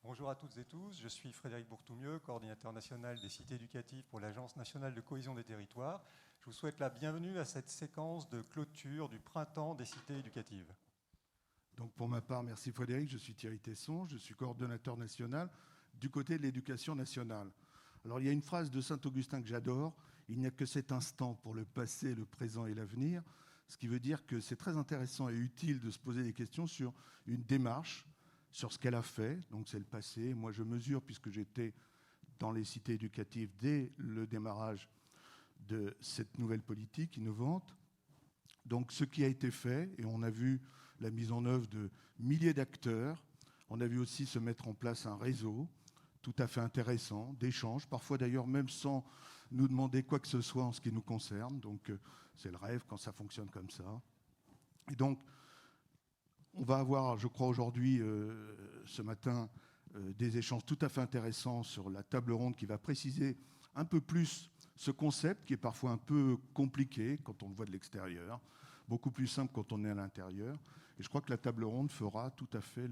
Bonjour à toutes et tous, je suis Frédéric Bourtoumieux, coordinateur national des cités éducatives pour l'Agence nationale de cohésion des territoires. Je vous souhaite la bienvenue à cette séquence de clôture du printemps des cités éducatives. Donc pour ma part, merci Frédéric, je suis Thierry Tesson, je suis coordonnateur national du côté de l'éducation nationale. Alors il y a une phrase de Saint-Augustin que j'adore, il n'y a que cet instant pour le passé, le présent et l'avenir, ce qui veut dire que c'est très intéressant et utile de se poser des questions sur une démarche, sur ce qu'elle a fait, donc c'est le passé. Moi je mesure, puisque j'étais dans les cités éducatives dès le démarrage de cette nouvelle politique innovante, donc ce qui a été fait, et on a vu la mise en œuvre de milliers d'acteurs, on a vu aussi se mettre en place un réseau tout à fait intéressant, d'échanges, parfois d'ailleurs même sans nous demander quoi que ce soit en ce qui nous concerne, donc c'est le rêve quand ça fonctionne comme ça. Et donc, on va avoir, je crois aujourd'hui, ce matin, des échanges tout à fait intéressants sur la table ronde qui va préciser un peu plus ce concept qui est parfois un peu compliqué quand on le voit de l'extérieur, beaucoup plus simple quand on est à l'intérieur. Et je crois que la table ronde fera tout à fait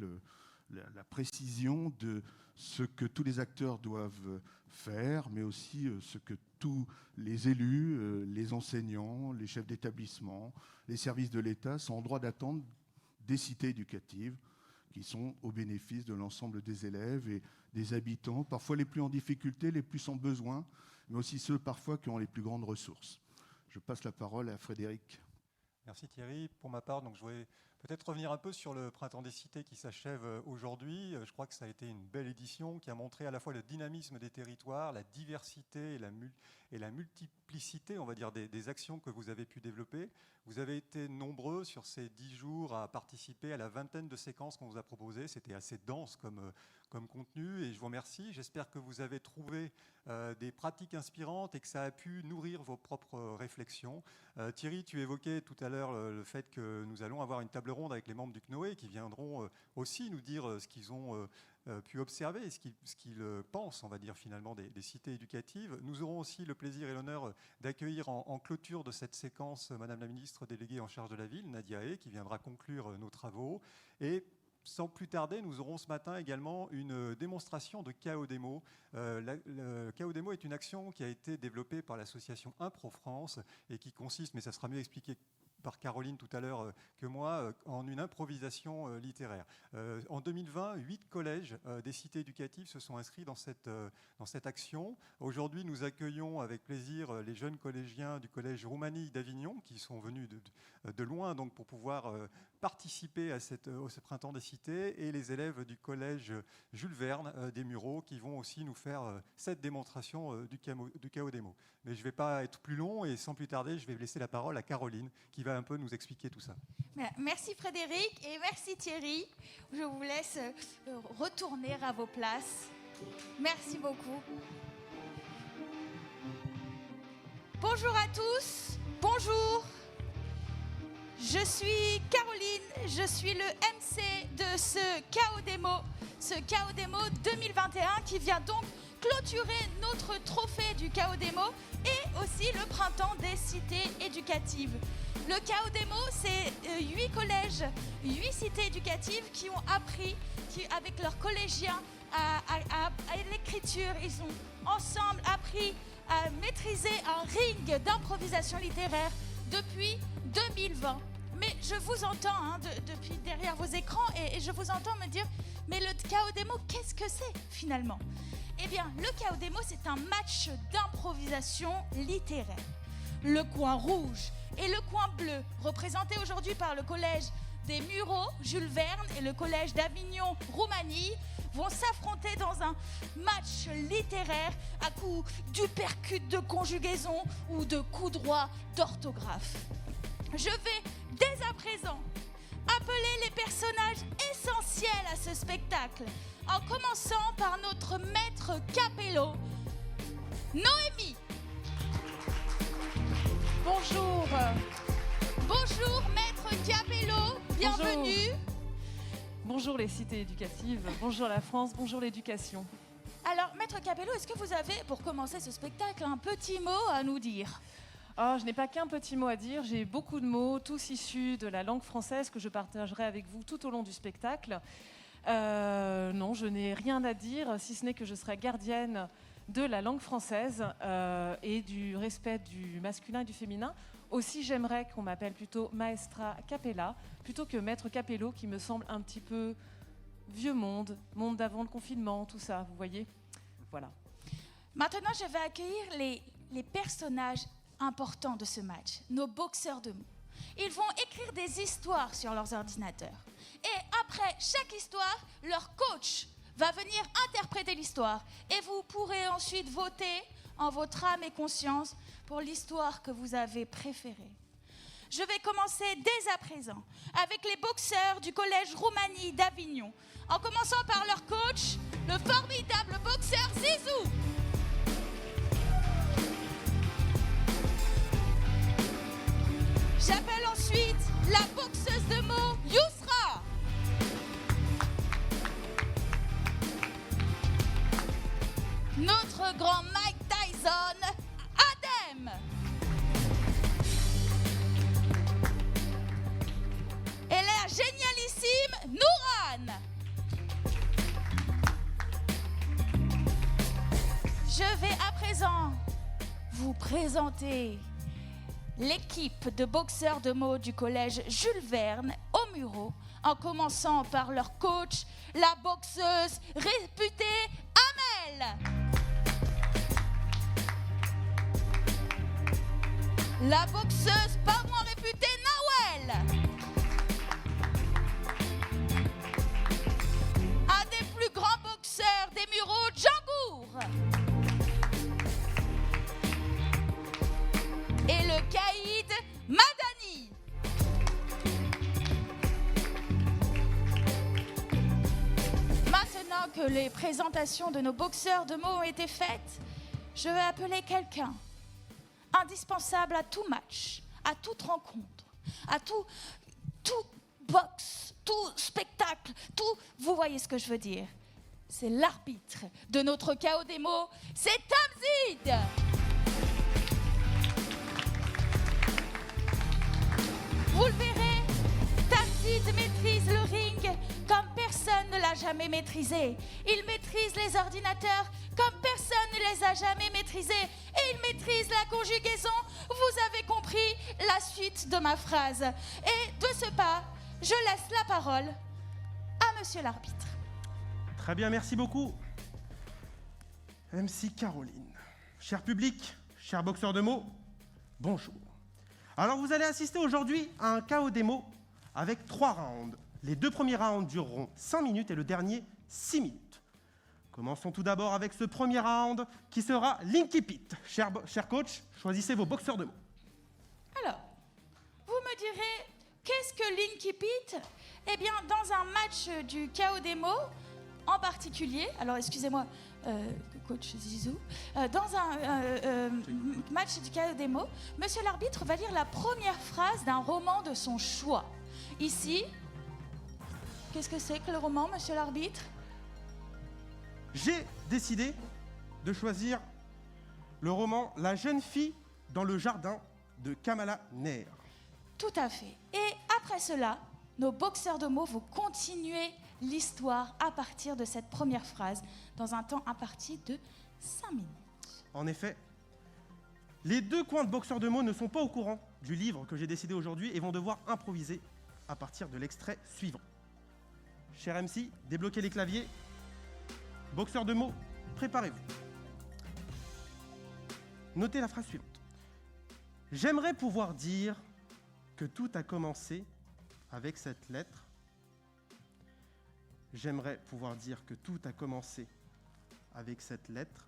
la précision de ce que tous les acteurs doivent faire, mais aussi ce que tous les élus, les enseignants, les chefs d'établissement, les services de l'État sont en droit d'attendre des cités éducatives qui sont au bénéfice de l'ensemble des élèves et des habitants, parfois les plus en difficulté, les plus en besoin, mais aussi ceux parfois qui ont les plus grandes ressources. Je passe la parole à Frédéric. Merci Thierry. Pour ma part, donc, je voudrais peut-être revenir un peu sur le Printemps des cités qui s'achève aujourd'hui. Je crois que ça a été une belle édition qui a montré à la fois le dynamisme des territoires, la diversité et la multiplicité, on va dire, des actions que vous avez pu développer. Vous avez été nombreux sur ces 10 jours à participer à la vingtaine de séquences qu'on vous a proposées. C'était assez dense comme contenu et je vous remercie. J'espère que vous avez trouvé des pratiques inspirantes et que ça a pu nourrir vos propres réflexions. Thierry, tu évoquais tout à l'heure le fait que nous allons avoir une table ronde avec les membres du CNOE qui viendront aussi nous dire ce qu'ils ont pu observer et ce qu'ils pensent, on va dire, finalement, des cités éducatives. Nous aurons aussi le plaisir et l'honneur d'accueillir en clôture de cette séquence Madame la ministre déléguée en charge de la ville, Nadia Hay, qui viendra conclure nos travaux. Et sans plus tarder, nous aurons ce matin également une démonstration de KO Démo. Le KO Démo est une action qui a été développée par l'association Impro France et qui consiste, mais ça sera mieux expliqué par Caroline tout à l'heure que moi, en une improvisation littéraire. En 2020, 8 collèges des cités éducatives se sont inscrits dans cette action. Aujourd'hui, nous accueillons avec plaisir les jeunes collégiens du collège Roumanie d'Avignon qui sont venus de loin donc, pour pouvoir participer à ce printemps des cités et les élèves du collège Jules Verne des Mureaux qui vont aussi nous faire cette démonstration du KO Démo. Mais je ne vais pas être plus long et sans plus tarder, je vais laisser la parole à Caroline qui va un peu nous expliquer tout ça. Merci Frédéric et merci Thierry. Je vous laisse retourner à vos places. Merci beaucoup. Bonjour à tous. Bonjour. Je suis Caroline, je suis le MC de ce KO Démo 2021 qui vient donc clôturer notre trophée du KO Démo et aussi le printemps des cités éducatives. Le KO Démo, c'est 8 collèges, 8 cités éducatives qui ont appris, avec leurs collégiens, à l'écriture. Ils ont ensemble appris à maîtriser un ring d'improvisation littéraire depuis 2020. Mais je vous entends depuis derrière vos écrans et je vous entends me dire « Mais le KO Démo, qu'est-ce que c'est finalement ?» Eh bien, le KO Démo, c'est un match d'improvisation littéraire. Le coin rouge et le coin bleu, représentés aujourd'hui par le collège des Mureaux, Jules Verne, et le collège d'Avignon, Roumanie, vont s'affronter dans un match littéraire à coups d'uppercut de conjugaison ou de coups droits d'orthographe. Je vais dès à présent appeler les personnages essentiels à ce spectacle, en commençant par notre maître Capello, Noémie. Bonjour. Bonjour maître Capello, bienvenue. Bonjour les cités éducatives, bonjour la France, bonjour l'éducation. Alors maître Capello, est-ce que vous avez, pour commencer ce spectacle, un petit mot à nous dire ? Oh, je n'ai pas qu'un petit mot à dire, j'ai beaucoup de mots, tous issus de la langue française que je partagerai avec vous tout au long du spectacle. Non, je n'ai rien à dire, si ce n'est que je serai gardienne de la langue française et du respect du masculin et du féminin. Aussi, j'aimerais qu'on m'appelle plutôt Maestra Capella, plutôt que Maître Capello, qui me semble un petit peu vieux monde d'avant le confinement, tout ça, vous voyez. Voilà. Maintenant, je vais accueillir les personnages importants de ce match, nos boxeurs de mots. Ils vont écrire des histoires sur leurs ordinateurs. Et après chaque histoire, leur coach va venir interpréter l'histoire. Et vous pourrez ensuite voter en votre âme et conscience pour l'histoire que vous avez préférée. Je vais commencer dès à présent avec les boxeurs du collège Roumanie d'Avignon, en commençant par leur coach, le formidable boxeur Zizou. J'appelle ensuite la boxeuse de mots Yousra. Notre grand Mike Tyson, Adem. Et la génialissime Nouran. Je vais à présent vous présenter l'équipe de boxeurs de mots du collège Jules Verne au Muro, en commençant par leur coach, la boxeuse réputée Amel. La boxeuse pas moins réputée Nawel. Un des plus grands boxeurs des Mureaux, Djangour. Et le caïd Madani. Maintenant que les présentations de nos boxeurs de mots ont été faites, je vais appeler quelqu'un indispensable à tout match, à toute rencontre, à tout boxe, tout spectacle, tout... Vous voyez ce que je veux dire. C'est l'arbitre de notre chaos des mots, c'est Tamzid. Vous le verrez, Tamzid maîtrise le ring comme personne ne l'a jamais maîtrisé. Il maîtrise les ordinateurs comme personne ne les a jamais maîtrisés. Et il maîtrise la conjugaison. Vous avez compris la suite de ma phrase. Et de ce pas, je laisse la parole à monsieur l'arbitre. Très bien, merci beaucoup. MC Caroline. Cher public, cher boxeur de mots, bonjour. Alors vous allez assister aujourd'hui à un chaos des mots avec 3 rounds. Les 2 premiers rounds dureront 5 minutes et le dernier 6 minutes. Commençons tout d'abord avec ce premier round qui sera Linky Pit. Cher coach, choisissez vos boxeurs de mots. Alors, vous me direz, qu'est-ce que Linky Pit ? Eh bien, dans un match du chaos des mots, en particulier, alors excusez-moi, coach Zizou, dans un match du chaos des mots, monsieur l'arbitre va lire la première phrase d'un roman de son choix. Ici, qu'est-ce que c'est que le roman, monsieur l'arbitre ? J'ai décidé de choisir le roman La jeune fille dans le jardin de Kamala Nair. Tout à fait. Et après cela, nos boxeurs de mots vont continuer l'histoire à partir de cette première phrase dans un temps imparti de 5 minutes. En effet, les 2 coins de boxeurs de mots ne sont pas au courant du livre que j'ai décidé aujourd'hui et vont devoir improviser à partir de l'extrait suivant. Cher MC, débloquez les claviers. Boxeurs de mots, préparez-vous. Notez la phrase suivante. J'aimerais pouvoir dire que tout a commencé avec cette lettre. J'aimerais pouvoir dire que tout a commencé avec cette lettre.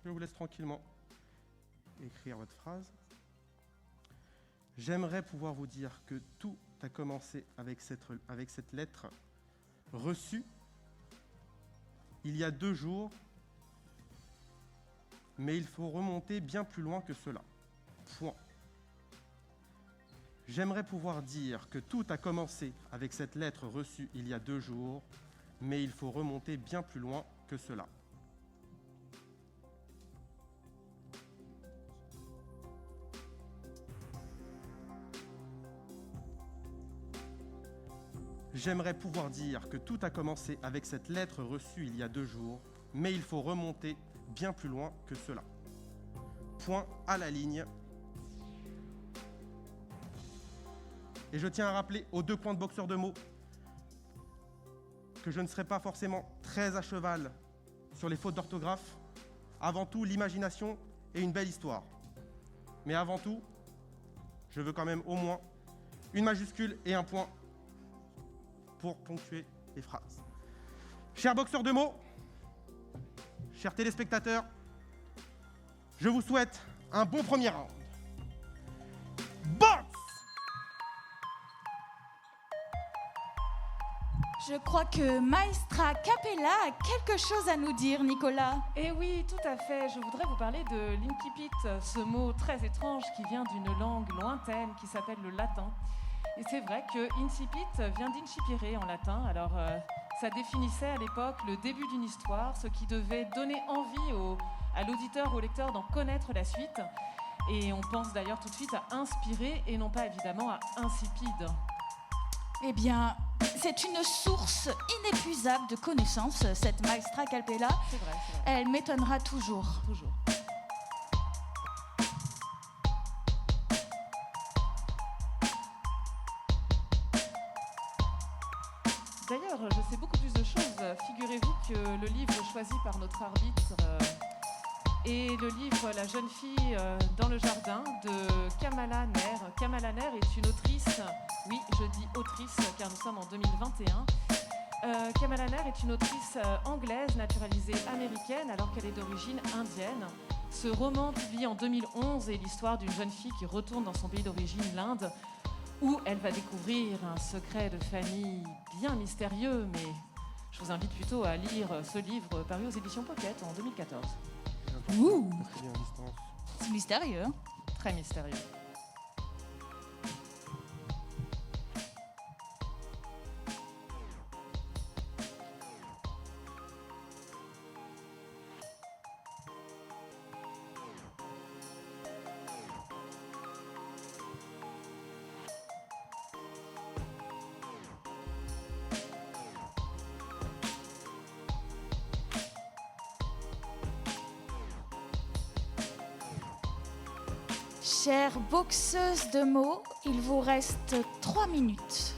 Je vous laisse tranquillement écrire votre phrase. J'aimerais pouvoir vous dire que tout a commencé avec cette lettre reçue il y a 2 jours, mais il faut remonter bien plus loin que cela. Point. J'aimerais pouvoir dire que tout a commencé avec cette lettre reçue il y a 2 jours, mais il faut remonter bien plus loin que cela. J'aimerais pouvoir dire que tout a commencé avec cette lettre reçue il y a 2 jours, mais il faut remonter bien plus loin que cela. Point à la ligne. Et je tiens à rappeler aux 2 points de boxeur de mots que je ne serai pas forcément très à cheval sur les fautes d'orthographe. Avant tout, l'imagination et une belle histoire. Mais avant tout, je veux quand même au moins une majuscule et un point pour ponctuer les phrases. Chers boxeurs de mots, chers téléspectateurs, je vous souhaite un bon premier round. Boxe! Je crois que Maestra Capella a quelque chose à nous dire, Nicolas. Et oui, tout à fait. Je voudrais vous parler de l'incipit, ce mot très étrange qui vient d'une langue lointaine qui s'appelle le latin. Et c'est vrai que incipit vient d'incipire en latin. Alors, ça définissait à l'époque le début d'une histoire, ce qui devait donner envie à l'auditeur, au lecteur d'en connaître la suite. Et on pense d'ailleurs tout de suite à inspirer et non pas évidemment à insipide. Eh bien, c'est une source inépuisable de connaissances, cette Maestra Capella. C'est vrai, c'est vrai. Elle m'étonnera toujours. Toujours. D'ailleurs, je sais beaucoup plus de choses. Figurez-vous que le livre choisi par notre arbitre est le livre La jeune fille dans le jardin de Kamala Nair. Kamala Nair est une autrice, oui, je dis autrice car nous sommes en 2021. Kamala Nair est une autrice anglaise naturalisée américaine alors qu'elle est d'origine indienne. Ce roman publié en 2011 est l'histoire d'une jeune fille qui retourne dans son pays d'origine, l'Inde, où elle va découvrir un secret de famille bien mystérieux, mais je vous invite plutôt à lire ce livre paru aux éditions Pocket en 2014. Ouh, Très bien à distance. c'est mystérieux. Hein. Très mystérieux. Chère boxeuse de mots, il vous reste 3 minutes.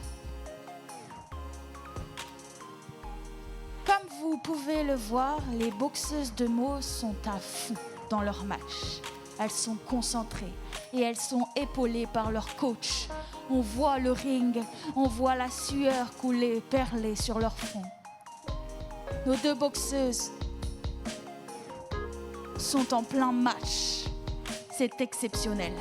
Comme vous pouvez le voir, les boxeuses de mots sont à fond dans leur match. Elles sont concentrées et elles sont épaulées par leur coach. On voit le ring, on voit la sueur couler, perler sur leur front. Nos 2 boxeuses sont en plein match. C'est exceptionnel.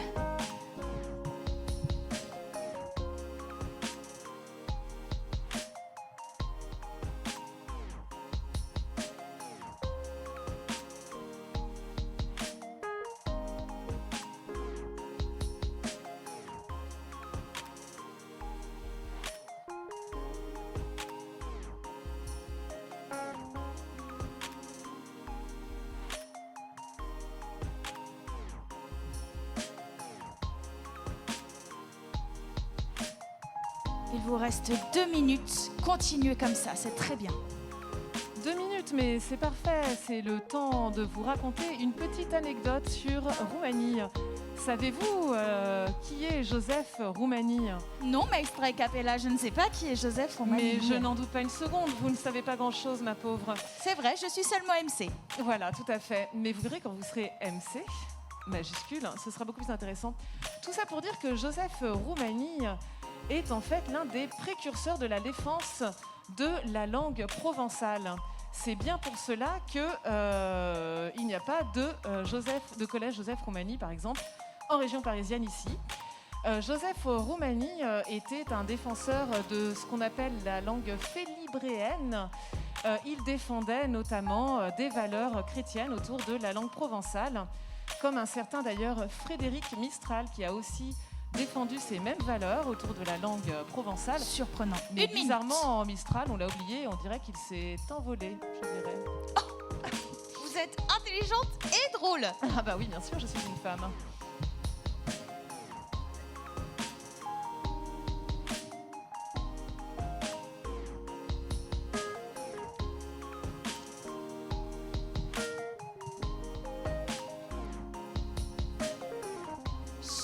Il vous reste 2 minutes. Continuez comme ça, c'est très bien. 2 minutes, mais c'est parfait. C'est le temps de vous raconter une petite anecdote sur Roumanie. Savez-vous qui est Joseph Roumanie? Non, Maestra Capella, je ne sais pas qui est Joseph Roumanie. Mais je n'en doute pas une seconde, vous ne savez pas grand-chose, ma pauvre. C'est vrai, je suis seulement MC. Voilà, tout à fait. Mais vous verrez quand vous serez MC, majuscule, ce sera beaucoup plus intéressant. Tout ça pour dire que Joseph Roumanie est en fait l'un des précurseurs de la défense de la langue provençale. C'est bien pour cela qu'il n'y a pas de collège Joseph Roumanie, par exemple, en région parisienne ici. Joseph Roumanie était un défenseur de ce qu'on appelle la langue félibréenne. Il défendait notamment des valeurs chrétiennes autour de la langue provençale, comme un certain d'ailleurs Frédéric Mistral qui a aussi défendu ces mêmes valeurs autour de la langue provençale. Surprenant. Mais Une minute. bizarrement, en Mistral, on l'a oublié, on dirait qu'il s'est envolé, je dirais. Vous êtes intelligente et drôle. Ah bah oui, bien sûr, je suis une femme.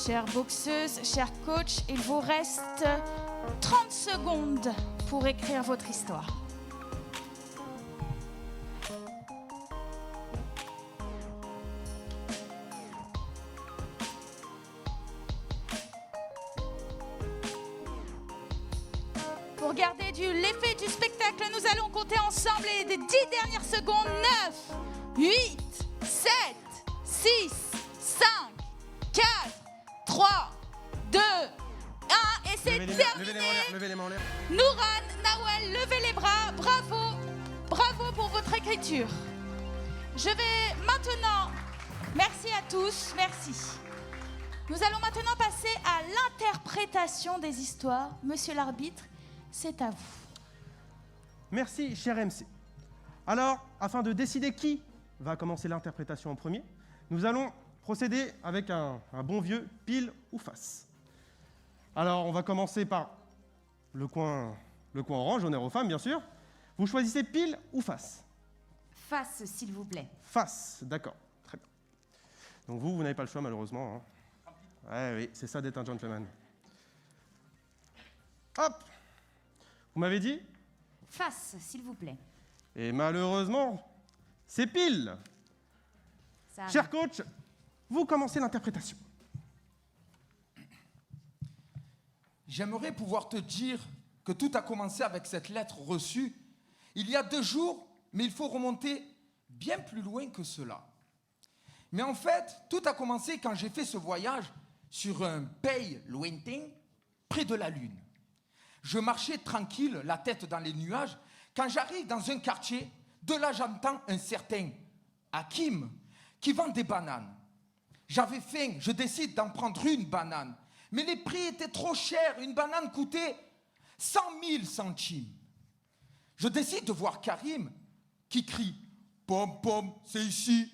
Chères boxeuses, chers coachs, il vous reste 30 secondes pour écrire votre histoire. Pour garder l'effet du spectacle, nous allons compter ensemble les 10 dernières secondes. 9, 8, 7, 6, 5, 4, 3, 2, 1. Et c'est terminé. Levez les mains en l'air. Nouran, Nawel, levez les bras. Bravo. Bravo pour votre écriture. Je vais maintenant... Merci à tous. Merci. Nous allons maintenant passer à l'interprétation des histoires. Monsieur l'arbitre, c'est à vous. Merci, cher MC. Alors, afin de décider qui va commencer l'interprétation en premier, nous allons procéder avec un bon vieux pile ou face. Alors, on va commencer par le coin orange, honneur aux femmes, bien sûr. Vous choisissez pile ou face? Face, s'il vous plaît. Face, d'accord, très bien. Donc vous n'avez pas le choix, malheureusement. Hein. Ouais, oui, c'est ça d'être un gentleman. Hop! Vous m'avez dit? Face, s'il vous plaît. Et malheureusement, c'est pile. Ça Cher coach, vous commencez l'interprétation. J'aimerais pouvoir te dire que tout a commencé avec cette lettre reçue il y a 2 jours, mais il faut remonter bien plus loin que cela. Mais en fait, tout a commencé quand j'ai fait ce voyage sur un pays lointain, près de la Lune. Je marchais tranquille, la tête dans les nuages, quand j'arrive dans un quartier, de là j'entends un certain Hakim qui vend des bananes. J'avais faim, je décide d'en prendre une banane. Mais les prix étaient trop chers, une banane coûtait 100 000 centimes. Je décide de voir Karim qui crie « Pom pom, c'est ici ».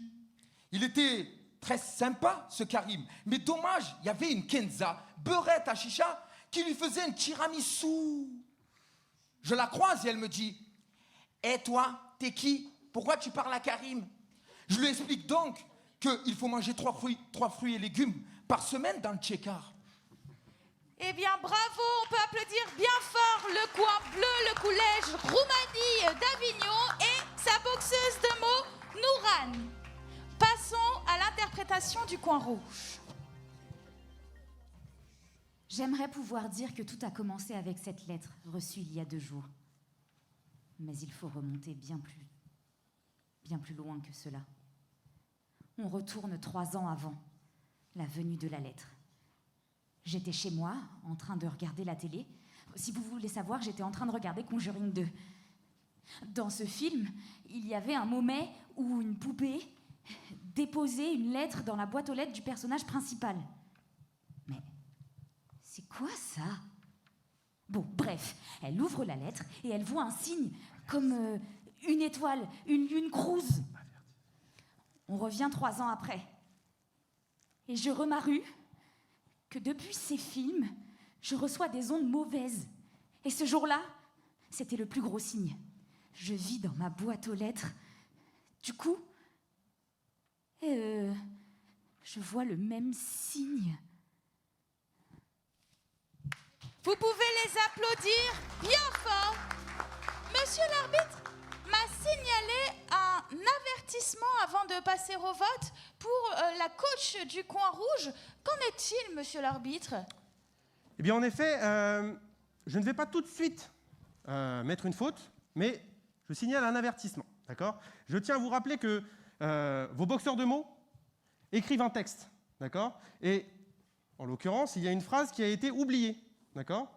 Il était très sympa ce Karim, mais dommage, il y avait une Kenza, beurrette à chicha, qui lui faisait un tiramisu. Je la croise et elle me dit « Eh toi, t'es qui? Pourquoi tu parles à Karim ?» Je lui explique donc qu'il faut manger 3 fruits et légumes par semaine dans le Tchékar. Eh bien, bravo, on peut applaudir bien fort le coin bleu, le collège Roumanie d'Avignon et sa boxeuse de mots, Nouran. Passons à l'interprétation du coin rouge. J'aimerais pouvoir dire que tout a commencé avec cette lettre reçue il y a 2 jours. Mais il faut remonter bien plus loin que cela. On retourne 3 ans avant la venue de la lettre. J'étais chez moi, en train de regarder la télé. Si vous voulez savoir, j'étais en train de regarder Conjuring 2. Dans ce film, il y avait un moment où une poupée déposait une lettre dans la boîte aux lettres du personnage principal. Mais c'est quoi ça? Bon, bref, elle ouvre la lettre et elle voit un signe comme une étoile, une lune creuse. On revient 3 ans après. Et je remarque que depuis ces films, je reçois des ondes mauvaises. Et ce jour-là, c'était le plus gros signe. Je vis dans ma boîte aux lettres. Du coup, je vois le même signe. Vous pouvez les applaudir bien fort. Monsieur l'arbitre m'a signalé un avertissement avant de passer au vote pour la coach du coin rouge. Qu'en est-il, monsieur l'arbitre? Eh bien, en effet, je ne vais pas tout de suite mettre une faute, mais je signale un avertissement, d'accord? Je tiens à vous rappeler que vos boxeurs de mots écrivent un texte, d'accord? Et en l'occurrence, il y a une phrase qui a été oubliée, d'accord?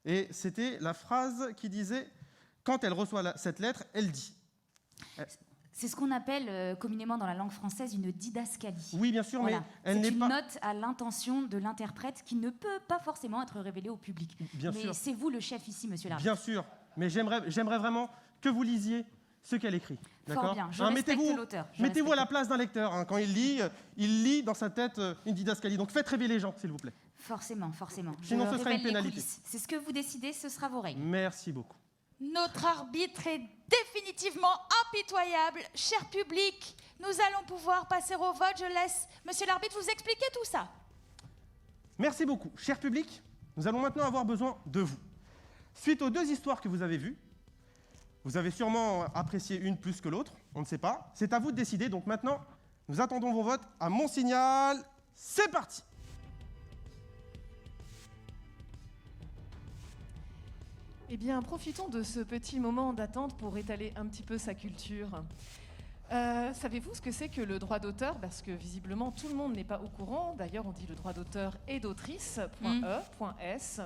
Et c'était la phrase qui disait « Quand elle reçoit cette lettre, elle dit ». C'est ce qu'on appelle communément dans la langue française une didascalie. Oui, bien sûr, voilà. mais elle n'est pas... C'est pas... une note à l'intention de l'interprète qui ne peut pas forcément être révélée au public. Bien mais sûr. c'est vous le chef ici, monsieur l'arbitre. Bien sûr, mais j'aimerais vraiment que vous lisiez ce qu'elle écrit. Fort bien, je respecte l'auteur. Mettez-vous à la place d'un lecteur. Hein. Quand il lit dans sa tête une didascalie. Donc faites rêver les gens, s'il vous plaît. Forcément, forcément. Sinon, ce sera une révèle les pénalité. coulisses. C'est ce que vous décidez, ce sera vos règles. Merci beaucoup. Notre arbitre est définitivement impitoyable. Cher public, nous allons pouvoir passer au vote. Je laisse monsieur l'arbitre vous expliquer tout ça. Merci beaucoup. Cher public, nous allons maintenant avoir besoin de vous. Suite aux 2 histoires que vous avez vues, vous avez sûrement apprécié une plus que l'autre, on ne sait pas. C'est à vous de décider, donc maintenant, nous attendons vos votes à mon signal. C'est parti! Eh bien, profitons de ce petit moment d'attente pour étaler un petit peu sa culture. Savez-vous ce que c'est que le droit d'auteur? Parce que visiblement tout le monde n'est pas au courant. D'ailleurs, on dit le droit d'auteur et d'autrice, .s,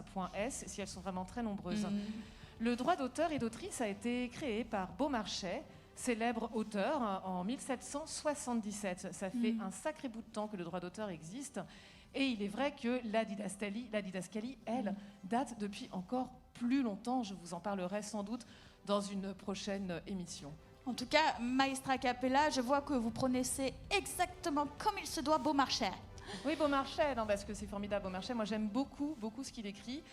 si elles sont vraiment très nombreuses. Le droit d'auteur et d'autrice a été créé par Beaumarchais, célèbre auteur, en 1777. Ça fait un sacré bout de temps que le droit d'auteur existe. Et il est vrai que la didascalie, elle, date depuis encore plus longtemps. Je vous en parlerai sans doute dans une prochaine émission. En tout cas, Maestra Capella, je vois que vous prononcez exactement comme il se doit Beaumarchais. Oui, Beaumarchais, non, parce que c'est formidable, Beaumarchais. Moi, j'aime beaucoup ce qu'il écrit.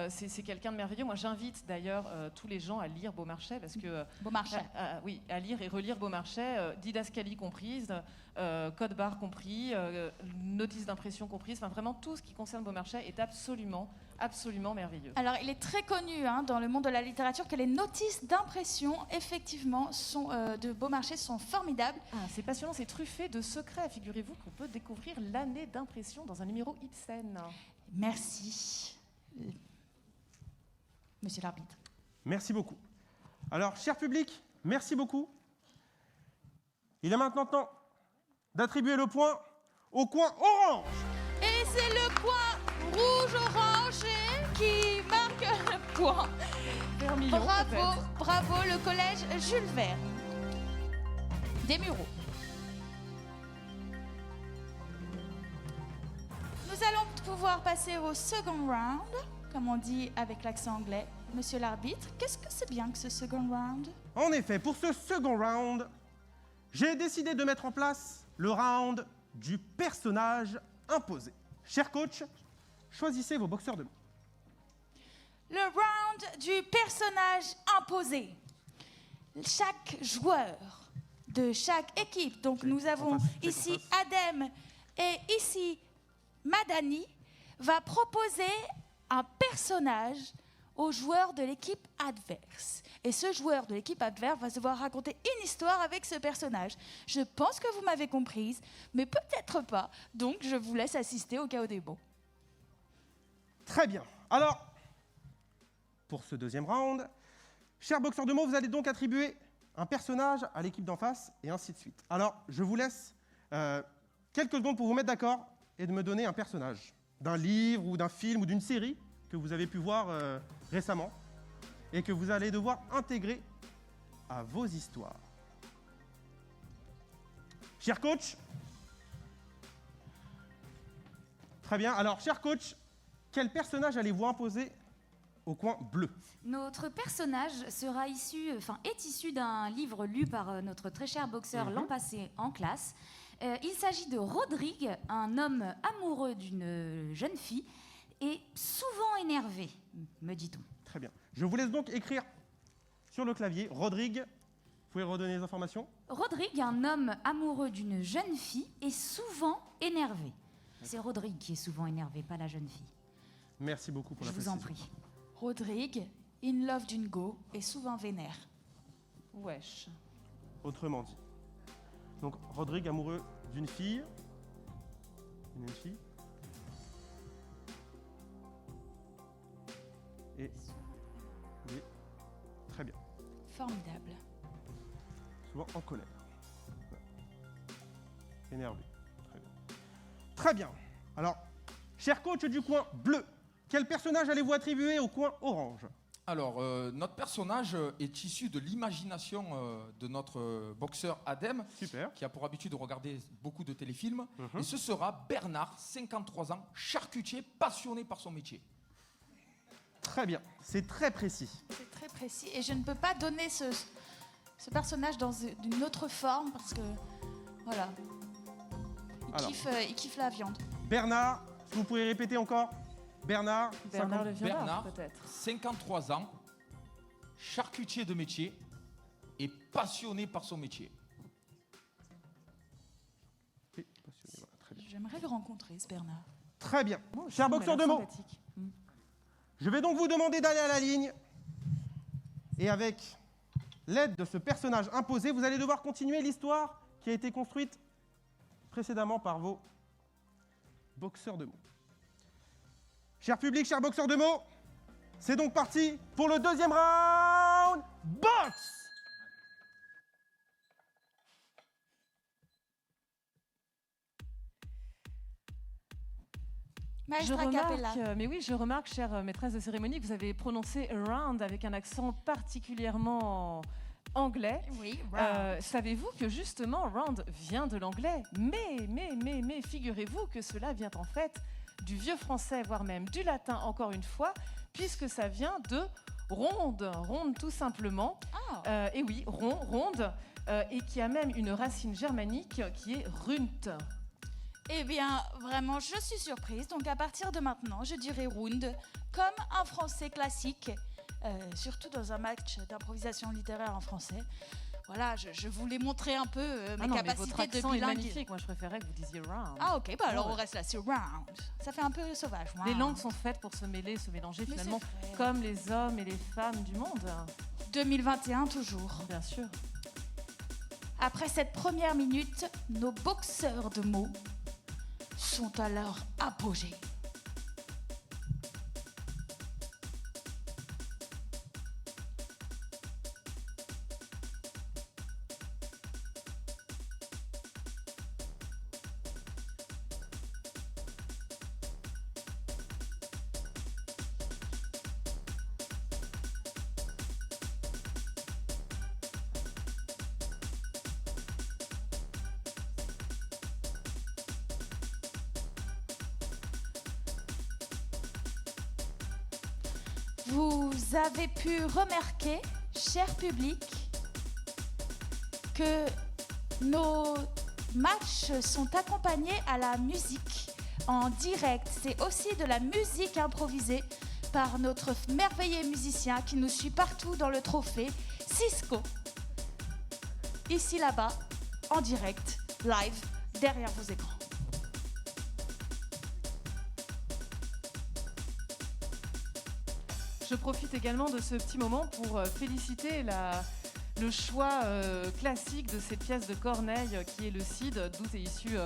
C'est quelqu'un de merveilleux. Moi, j'invite d'ailleurs tous les gens à lire Beaumarchais, parce que... Beaumarchais. Oui, à lire et relire Beaumarchais, didascalie comprise, code barre compris, notice d'impression comprise. Enfin, vraiment, tout ce qui concerne Beaumarchais est absolument merveilleux. Alors, il est très connu dans le monde de la littérature que les notices d'impression, effectivement, de Beaumarchais sont formidables. Ah, c'est passionnant, c'est truffé de secrets. Figurez-vous qu'on peut découvrir l'année d'impression dans un numéro Ibsen. Merci, monsieur l'arbitre. Merci beaucoup. Alors, cher public, merci beaucoup. Il est maintenant temps d'attribuer le point au coin orange. Et c'est le point rouge-orange qui marque le point. Vermillon, peut-être. Bravo, le collège Jules Verne. Des Mureaux. Nous allons pouvoir passer au second round, comme on dit avec l'accent anglais. Monsieur l'arbitre, qu'est-ce que c'est bien que ce second round? En effet, pour ce second round, j'ai décidé de mettre en place le round du personnage imposé. Cher coach, choisissez vos boxeurs de mots. Le round du personnage imposé. Chaque joueur de chaque équipe, donc nous avons ici Adem et ici Madani, va proposer un personnage au joueur de l'équipe adverse. Et ce joueur de l'équipe adverse va devoir raconter une histoire avec ce personnage. Je pense que vous m'avez comprise, mais peut-être pas. Donc je vous laisse assister au chaos des mots. Très bien. Alors, pour ce deuxième round, cher boxeur de mots, vous allez donc attribuer un personnage à l'équipe d'en face et ainsi de suite. Alors, je vous laisse quelques secondes pour vous mettre d'accord et de me donner un personnage d'un livre ou d'un film ou d'une série que vous avez pu voir récemment et que vous allez devoir intégrer à vos histoires. Cher coach. Très bien. Alors, cher coach, quel personnage allez-vous imposer au coin bleu? Notre personnage est issu d'un livre lu par notre très cher boxeur l'an passé en classe. Il s'agit de Rodrigue, un homme amoureux d'une jeune fille et souvent énervé, me dit-on. Très bien. Je vous laisse donc écrire sur le clavier. Rodrigue, vous pouvez redonner les informations? Rodrigue, un homme amoureux d'une jeune fille et souvent énervé. C'est Rodrigue qui est souvent énervé, pas la jeune fille. Merci beaucoup pour la précision. Je vous en prie. Rodrigue, in love d'une go, est souvent vénère. Wesh. Autrement dit. Donc, Rodrigue, amoureux d'une fille. Une fille. Et il est très bien. Formidable. Souvent en colère. Voilà. Énervé. Très bien. Très bien. Alors, cher coach du coin bleu, quel personnage allez-vous attribuer au coin orange? Alors, notre personnage est issu de l'imagination de notre boxeur Adem, Super. qui a pour habitude de regarder beaucoup de téléfilms. Et ce sera Bernard, 53 ans, charcutier, passionné par son métier. Très bien. C'est très précis. C'est très précis. Et je ne peux pas donner ce personnage dans une autre forme parce que, voilà, il kiffe la viande. Bernard, est-ce que vous pouvez répéter encore? Bernard, Bernard le violeur, Bernard, peut-être. 53 ans, charcutier de métier et passionné par son métier. Oui, passionné, voilà, très bien. J'aimerais le rencontrer, ce Bernard. Très bien. Oh, Cher elle a boxeur de l'air mots, sympathique. je vais donc vous demander d'aller à la ligne. Et avec l'aide de ce personnage imposé, vous allez devoir continuer l'histoire qui a été construite précédemment par vos boxeurs de mots. Cher public, cher boxeur de mots, c'est donc parti pour le deuxième round. Boxe! Maestra Je Capella. remarque, mais oui, je remarque, chère maîtresse de cérémonie, que vous avez prononcé around avec un accent particulièrement anglais. Oui, round. Savez-vous que justement round vient de l'anglais, mais figurez-vous que cela vient en fait du vieux français, voire même du latin encore une fois, puisque ça vient de ronde, ronde tout simplement. Ah. Et oui, ronde, et qui a même une racine germanique qui est runt. Eh bien, vraiment, je suis surprise. Donc, à partir de maintenant, je dirai round comme un français classique, surtout dans un match d'improvisation littéraire en français. Voilà, je voulais montrer un peu mes Mais votre capacités de accent est bilingue. magnifique. Moi, je préférais que vous disiez round. Ah, ok, bah alors Ouais. on reste là, c'est round. Ça fait un peu sauvage. Les round. langues sont faites pour se mêler, se mélanger Mais finalement, c'est vrai. comme les hommes et les femmes du monde, 2021 toujours. bien sûr. Après cette première minute, nos boxeurs de mots sont à leur apogée. Vous avez pu remarquer, cher public, que nos matchs sont accompagnés à la musique en direct. C'est aussi de la musique improvisée par notre merveilleux musicien qui nous suit partout dans le trophée, Cisco. Ici, là-bas, en direct, live, derrière vos écrans. Je profite également de ce petit moment pour féliciter le choix classique de cette pièce de Corneille qui est le Cid, d'où est issu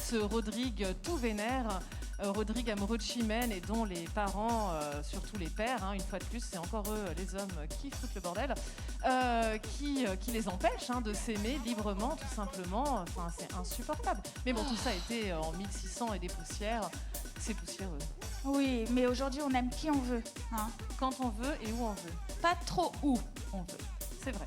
ce Rodrigue tout vénère, Rodrigue amoureux de Chimène et dont les parents, surtout les pères, une fois de plus, c'est encore eux les hommes qui foutent le bordel, qui les empêchent de s'aimer librement tout simplement. Enfin, c'est insupportable. Mais bon, tout ça a été en 1600 et des poussières, c'est poussiéreux. Oui, mais aujourd'hui, on aime qui on veut. Hein. Quand on veut et où on veut. Pas trop où. On veut. C'est vrai.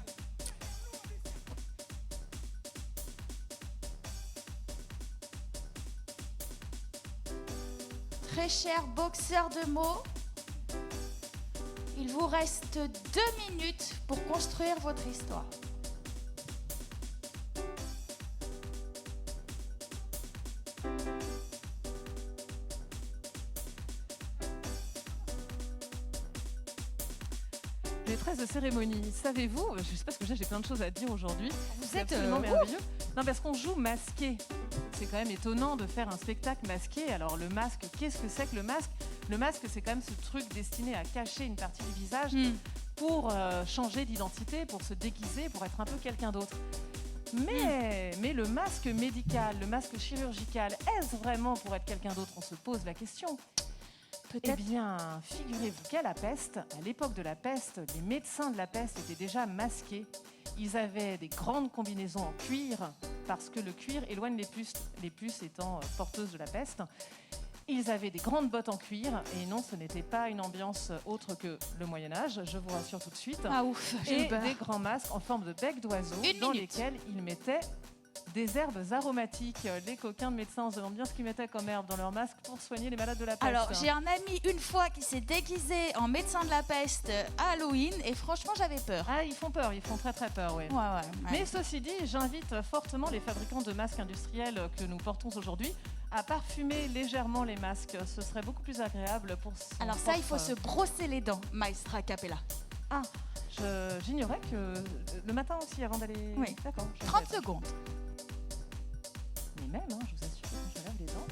Très cher boxeur de mots, il vous reste 2 minutes pour construire votre histoire. Maîtresse de cérémonie, savez-vous, je sais pas ce que j'ai plein de choses à dire aujourd'hui. Vous C'est êtes absolument merveilleux. Non, parce qu'on joue masqué. C'est quand même étonnant de faire un spectacle masqué. Alors le masque, qu'est-ce que c'est que le masque? Le masque, c'est quand même ce truc destiné à cacher une partie du visage pour changer d'identité, pour se déguiser, pour être un peu quelqu'un d'autre. Mais le masque médical, le masque chirurgical, est-ce vraiment pour être quelqu'un d'autre? On se pose la question. Eh Peut-être. bien, figurez-vous qu'à la peste, à l'époque de la peste, les médecins de la peste étaient déjà masqués. Ils avaient des grandes combinaisons en cuir, parce que le cuir éloigne les puces étant porteuses de la peste. Ils avaient des grandes bottes en cuir, et non, ce n'était pas une ambiance autre que le Moyen-Âge, je vous rassure tout de suite. Ah ouf, j'ai Et eu peur. des grands masques en forme de bec d'oiseau, Une dans minute. lesquels ils mettaient des herbes aromatiques. Les coquins de médecins, on se demande bien ce qu'ils mettaient comme herbe dans leur masque pour soigner les malades de la peste. Alors, j'ai un ami une fois qui s'est déguisé en médecin de la peste à Halloween et franchement, j'avais peur. Ah, ils font peur, ils font très très peur, oui. Ouais. Mais ceci dit, j'invite fortement les fabricants de masques industriels que nous portons aujourd'hui à parfumer légèrement les masques. Ce serait beaucoup plus agréable pour son Alors ça, il faut propre- se brosser les dents, Maestra Capella. Ah, j'ignorais que le matin aussi, avant d'aller... Oui. D'accord. je 30 savais pas. secondes. Mais même, je vous assure, quand je lave les dents...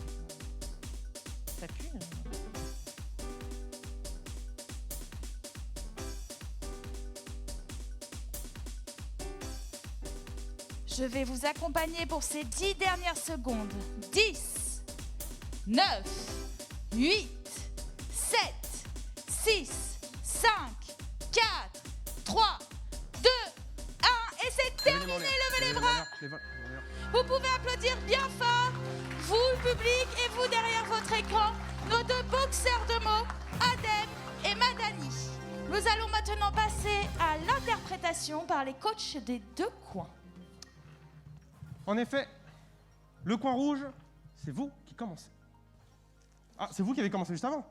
s'appuie. Je vais vous accompagner pour ces 10 dernières secondes. 10, 9, 8, 7, 6, 5, 4, 3, 2, 1. Et c'est terminé, levez les bras. Vous pouvez applaudir bien fort, vous le public et vous derrière votre écran, nos deux boxeurs de mots, Adem et Madani. Nous allons maintenant passer à l'interprétation par les coachs des deux coins. En effet, le coin rouge, c'est vous qui commencez. Ah, c'est vous qui avez commencé juste avant.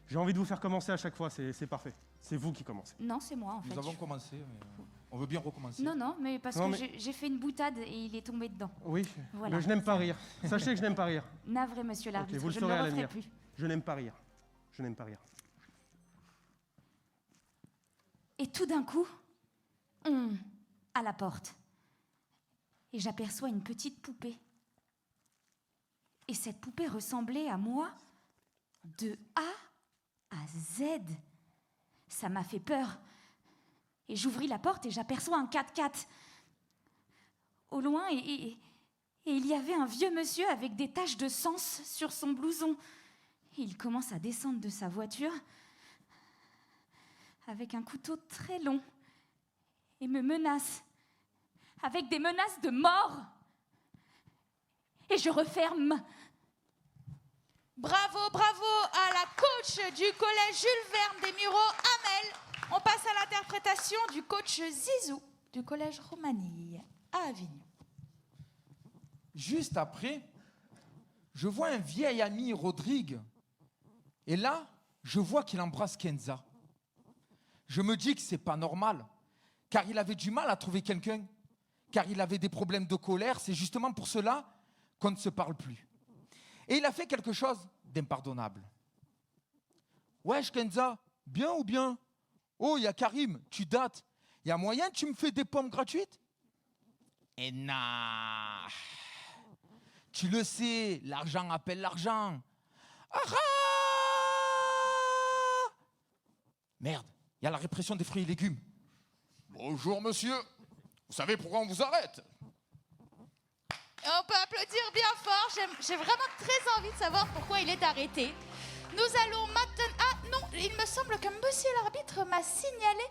J'ai envie de vous faire commencer à chaque fois, c'est parfait. C'est vous qui commencez. Non, c'est moi en fait. Nous avons commencé, mais on veut bien recommencer. Non, mais parce Non, que mais- j'ai fait une boutade et il est tombé dedans. Oui, Voilà. mais je n'aime pas rire. Sachez que je n'aime pas rire. Navré, monsieur l'arbitre, vous le je ne saurez le à referai l'avenir. plus. Je n'aime pas rire. Je n'aime pas rire. Et tout d'un coup, à la porte. Et j'aperçois une petite poupée. Et cette poupée ressemblait à moi de A à Z. Ça m'a fait peur. Et j'ouvris la porte et j'aperçois un 4x4. Au loin, et il y avait un vieux monsieur avec des taches de sang sur son blouson. Et il commence à descendre de sa voiture avec un couteau très long et me menace avec des menaces de mort. Et je referme. Bravo, bravo à la coach du collège Jules Verne des Mureaux, Amel. On passe à l'interprétation du coach Zizou du collège Romanille à Avignon. Juste après, je vois un vieil ami, Rodrigue. Et là, je vois qu'il embrasse Kenza. Je me dis que c'est pas normal, car il avait du mal à trouver quelqu'un, car il avait des problèmes de colère. C'est justement pour cela qu'on ne se parle plus. Et il a fait quelque chose d'impardonnable. Wesh Kenza, bien ou bien? Oh, il y a Karim, tu dates. Il y a moyen que tu me fais des pommes gratuites? Et nah. Tu le sais, l'argent appelle l'argent. Ah ah! Merde, il y a la répression des fruits et légumes. Bonjour monsieur, vous savez pourquoi on vous arrête? On peut applaudir bien fort. J'ai vraiment très envie de savoir pourquoi il est arrêté. Nous allons maintenant... Ah non, il me semble que monsieur l'arbitre m'a signalé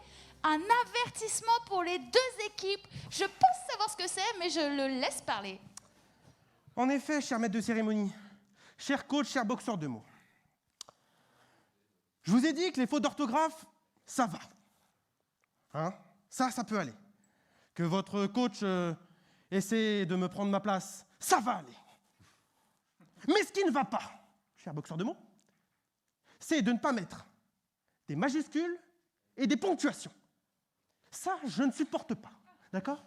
un avertissement pour les deux équipes. Je pense savoir ce que c'est, mais je le laisse parler. En effet, cher maître de cérémonie, cher coach, cher boxeur de mots, je vous ai dit que les fautes d'orthographe, ça va. Hein? Ça peut aller. Que votre coach essaie de me prendre ma place, ça va aller. Mais ce qui ne va pas, cher boxeur de mots, c'est de ne pas mettre des majuscules et des ponctuations. Ça, je ne supporte pas. D'accord?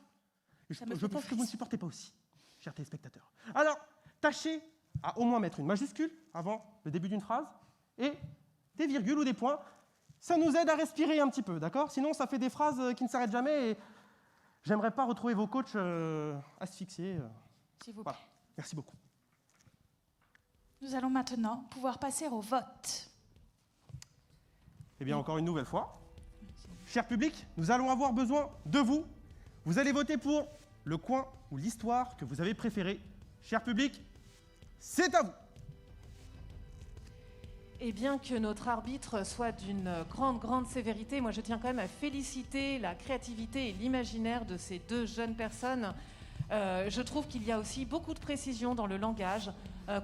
Je pense que vous ne supportez pas aussi, chers téléspectateurs. Alors, tâchez à au moins mettre une majuscule avant le début d'une phrase et des virgules ou des points. Ça nous aide à respirer un petit peu, d'accord? Sinon, ça fait des phrases qui ne s'arrêtent jamais et j'aimerais pas retrouver vos coachs asphyxiés. S'il vous plaît. Voilà. Merci beaucoup. Nous allons maintenant pouvoir passer au vote. Eh bien, encore une nouvelle fois, cher public, nous allons avoir besoin de vous. Vous allez voter pour le coin ou l'histoire que vous avez préféré. Cher public, c'est à vous. Et bien que notre arbitre soit d'une grande sévérité, moi je tiens quand même à féliciter la créativité et l'imaginaire de ces deux jeunes personnes. Je trouve qu'il y a aussi beaucoup de précision dans le langage.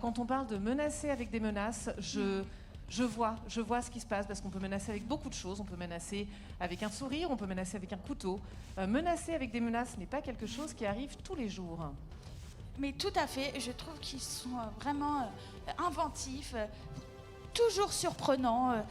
Quand on parle de menacer avec des menaces, je vois ce qui se passe parce qu'on peut menacer avec beaucoup de choses. On peut menacer avec un sourire, on peut menacer avec un couteau. Menacer avec des menaces n'est pas quelque chose qui arrive tous les jours. Mais tout à fait, je trouve qu'ils sont vraiment inventifs. toujours surprenant,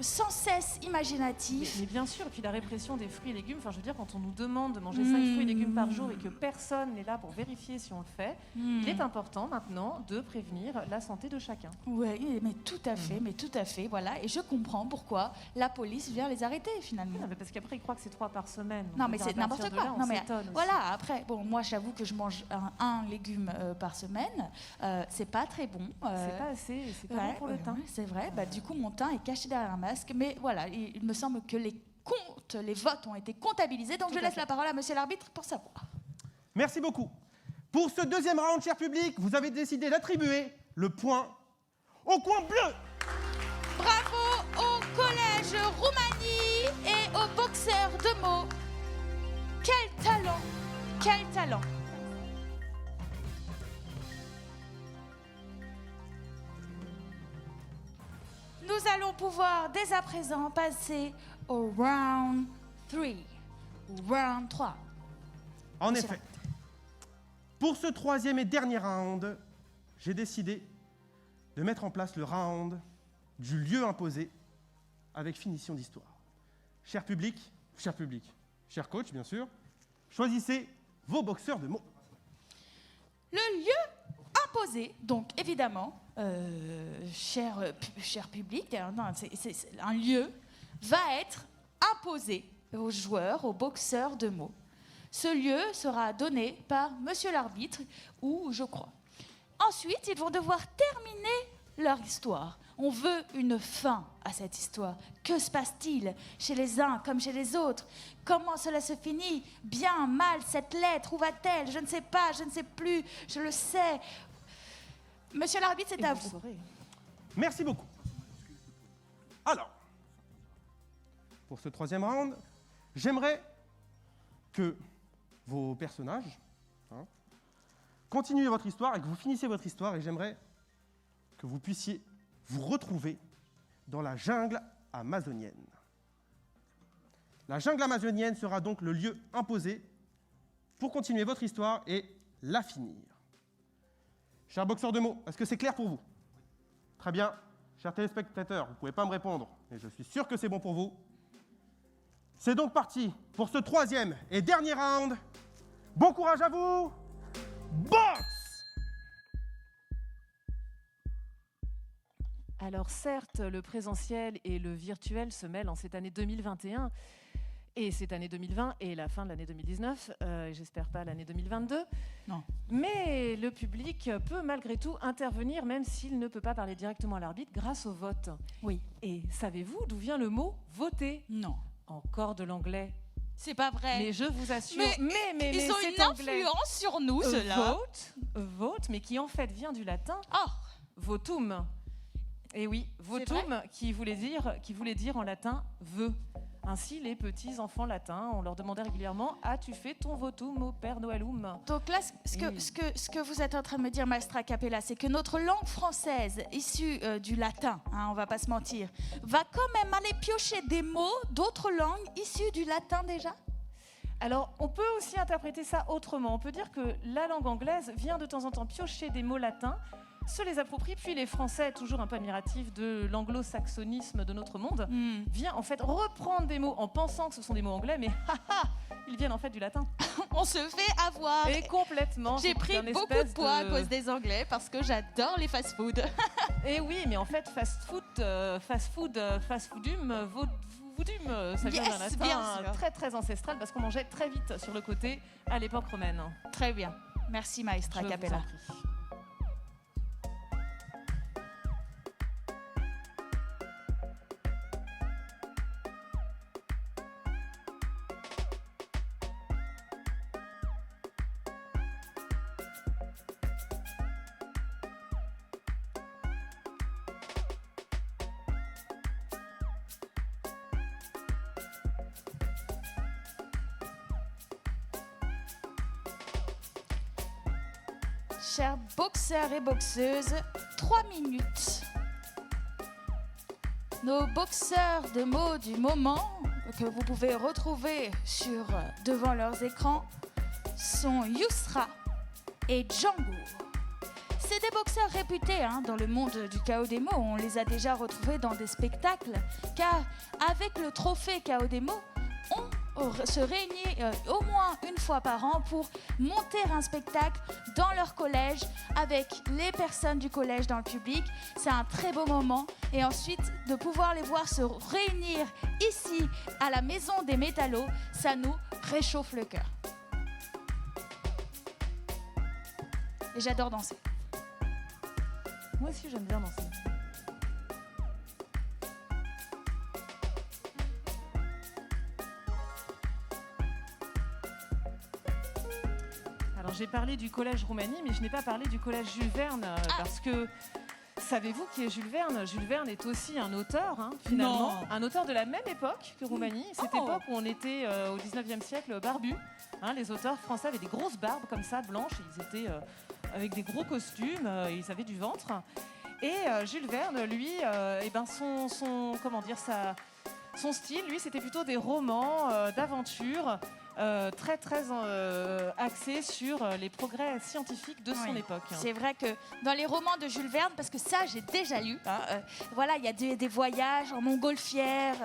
sans cesse imaginatif. Mais bien sûr, et puis la répression des fruits et légumes, enfin je veux dire, quand on nous demande de manger 5 fruits et légumes par jour et que personne n'est là pour vérifier si on le fait, il est important maintenant de prévenir la santé de chacun. Oui, mais tout à fait, voilà. Et je comprends pourquoi la police vient les arrêter finalement. Ah, mais parce qu'après, ils croient que c'est 3 par semaine. Non, Donc, mais à c'est partir n'importe de quoi. là, on Non, mais s'étonne aussi. voilà, après, bon, moi j'avoue que je mange un légume par semaine. C'est pas très bon. C'est pas assez, et c'est pas bon pour le teint. C'est vrai, du coup mon teint est caché derrière un masque. Mais voilà, il me semble que les votes ont été comptabilisés. Donc je laisse la parole à monsieur l'arbitre pour savoir. Merci beaucoup. Pour ce deuxième round, cher public, vous avez décidé d'attribuer le point au coin bleu. Bravo au collège Roumanie et aux boxeurs de mots. Quel talent, quel talent. Nous allons pouvoir dès à présent passer au round 3, ou round 3. En Monsieur effet, pour ce troisième et dernier round, j'ai décidé de mettre en place le round du lieu imposé avec finition d'histoire. Cher public, cher coach, bien sûr, choisissez vos boxeurs de mots. Le lieu imposé, donc évidemment, cher public, un lieu va être imposé aux joueurs, aux boxeurs de mots. Ce lieu sera donné par monsieur l'arbitre, ou je crois. Ensuite, ils vont devoir terminer leur histoire. On veut une fin à cette histoire. Que se passe-t-il chez les uns comme chez les autres? Comment cela se finit? Bien, mal, cette lettre, où va-t-elle? Je ne sais pas, je ne sais plus, je le sais. Monsieur l'arbitre, c'est à vous. Merci beaucoup. Alors, pour ce troisième round, j'aimerais que vos personnages continuez votre histoire et que vous finissez votre histoire, et j'aimerais que vous puissiez vous retrouver dans la jungle amazonienne. La jungle amazonienne sera donc le lieu imposé pour continuer votre histoire et la finir. Cher boxeur de mots, est-ce que c'est clair pour vous? Très bien. Chers téléspectateurs, vous ne pouvez pas me répondre, mais je suis sûr que c'est bon pour vous. C'est donc parti pour ce troisième et dernier round. Bon courage à vous. Boxe! Alors certes, le présentiel et le virtuel se mêlent en cette année 2021 et cette année 2020 et la fin de l'année 2019, j'espère pas l'année 2022. Non. Mais le public peut malgré tout intervenir, même s'il ne peut pas parler directement à l'arbitre, grâce au vote. Oui. Et savez-vous d'où vient le mot « voter » ? Non. Encore de l'anglais. C'est pas vrai. Mais je vous assure, mais ils ont c'est une anglais. influence sur nous, ceux-là. Vote, mais qui en fait vient du latin Oh. votum. Et oui, votum qui voulait dire en latin vœu. Ainsi, les petits enfants latins, on leur demandait régulièrement: as-tu fait ton votum au Père Noëlum? Donc là, ce que vous êtes en train de me dire, Maestra Capella, c'est que notre langue française, issue du latin, on va pas se mentir, va quand même aller piocher des mots d'autres langues issues du latin déjà? Alors, on peut aussi interpréter ça autrement. On peut dire que la langue anglaise vient de temps en temps piocher des mots latins, se les approprie, puis les Français, toujours un peu admiratifs de l'anglo-saxonisme de notre monde, vient en fait reprendre des mots en pensant que ce sont des mots anglais, mais ils viennent en fait du latin. On se fait avoir. Et complètement. J'ai pris beaucoup de poids à cause des Anglais parce que j'adore les fast-food. Et oui, mais en fait, fast-foodum, voodum, ça vient d'un latin très très ancestral parce qu'on mangeait très vite sur le côté à l'époque romaine. Très bien. Merci, Maestra Capella. Chers boxeurs et boxeuses, 3 minutes. Nos boxeurs de mots du moment, que vous pouvez retrouver devant leurs écrans, sont Yousra et Django. C'est des boxeurs réputés dans le monde du KO Demo. On les a déjà retrouvés dans des spectacles. Car avec le trophée KO Demo, on se réunit au moins une fois par an pour monter un spectacle dans leur collège avec les personnes du collège dans le public. C'est un très beau moment. Et ensuite, de pouvoir les voir se réunir ici, à la Maison des Métallos, ça nous réchauffe le cœur. Et j'adore danser. Moi aussi, j'aime bien danser. Alors, j'ai parlé du collège Roumanie, mais je n'ai pas parlé du collège Jules Verne, parce que savez-vous qui est Jules Verne? Jules Verne est aussi un auteur, finalement. Non. Un auteur de la même époque que Roumanie. Cette époque où on était au 19e siècle barbu. Les auteurs français avaient des grosses barbes comme ça, blanches. Ils étaient avec des gros costumes, ils avaient du ventre. Et Jules Verne, lui, son style, lui, c'était plutôt des romans d'aventure, très axés sur les progrès scientifiques de son époque. C'est vrai que dans les romans de Jules Verne, parce que ça j'ai déjà lu, voilà, il y a des voyages en montgolfière,